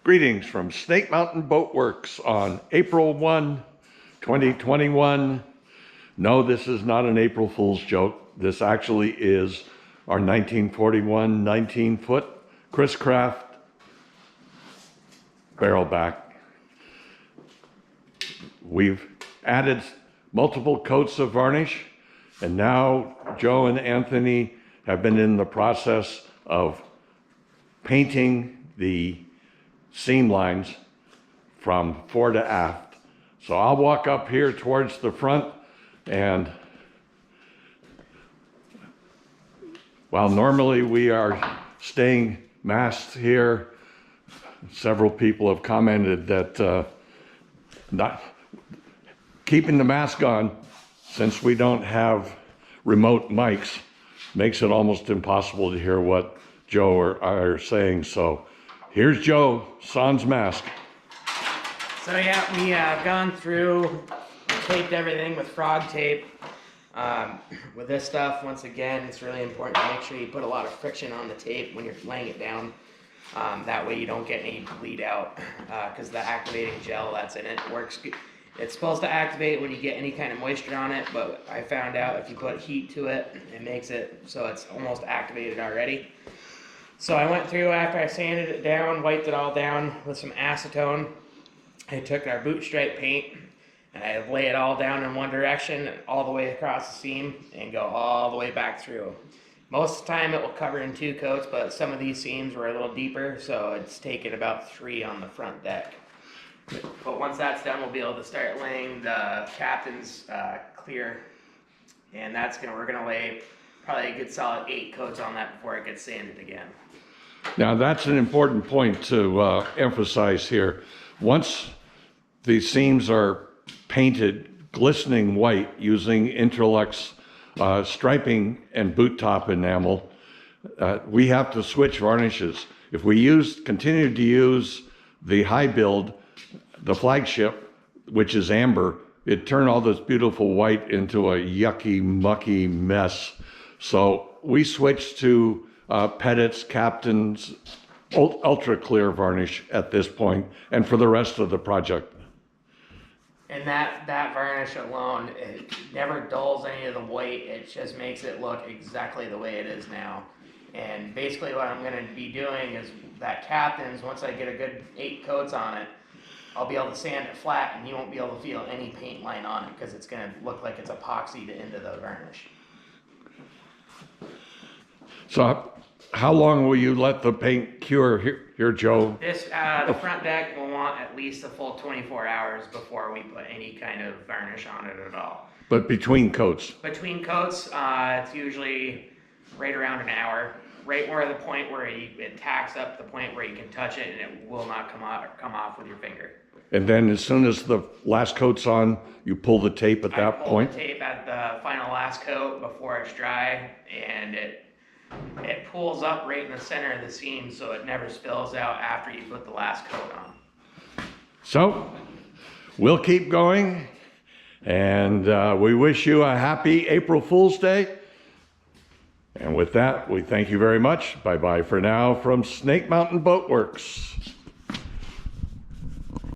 Greetings from Snake Mountain Boatworks on April 1, 2021. No, this is not an April Fool's joke. This actually is our 1941 19-foot Chris-Craft Barrelback. We've added multiple coats of varnish, and now Joe and Anthony have been in the process of painting the seam lines from fore to aft. So I'll walk up here towards the front, and while normally we are staying masked here, several people have commented that not keeping the mask on, since we don't have remote mics, makes it almost impossible to hear what Joe or I are saying. So here's Joe, sans mask. So yeah, we have gone through, taped everything with frog tape. With this stuff, once again, it's really important to make sure you put a lot of friction on the tape when you're laying it down. That way you don't get any bleed out, because the activating gel that's in it works good. It's supposed to activate when you get any kind of moisture on it, but I found out if you put heat to it, it makes it so it's almost activated already. So I went through after I sanded it down, wiped it all down with some acetone. I took our boot stripe paint and I lay it all down in one direction, all the way across the seam, and go all the way back through. Most of the time it will cover in 2 coats, but some of these seams were a little deeper, so it's taken about 3 on the front deck. But once that's done, we'll be able to start laying the captain's clear, and we're gonna lay probably a good solid 8 coats on that before it gets sanded again. Now that's an important point to emphasize here. Once the seams are painted glistening white using Interlux striping and Boottop enamel, we have to switch varnishes. If we continue to use the high build, the flagship, which is amber, it turned all this beautiful white into a yucky, mucky mess. So we switched to Pettit's Captain's ultra clear varnish at this point, and for the rest of the project. And that varnish alone, it never dulls any of the white. It just makes it look exactly the way it is now. And basically what I'm gonna be doing is that Captain's, once I get a good 8 coats on it, I'll be able to sand it flat and you won't be able to feel any paint line on it, because it's gonna look like it's epoxied into the varnish. So how long will you let the paint cure here, Joe? The front deck will want at least a full 24 hours before we put any kind of varnish on it at all. But between coats? Between coats, it's usually right around an hour. Right where the point where it tacks up the point where you can touch it and it will not come off with your finger. And then as soon as the last coat's on, you pull the tape at that point? I pull the tape at the final last coat before it's dry, and it pulls up right in the center of the seam so it never spills out after you put the last coat on. So we'll keep going, and we wish you a happy April Fool's Day. And with that, we thank you very much. Bye-bye for now from Snake Mountain Boatworks.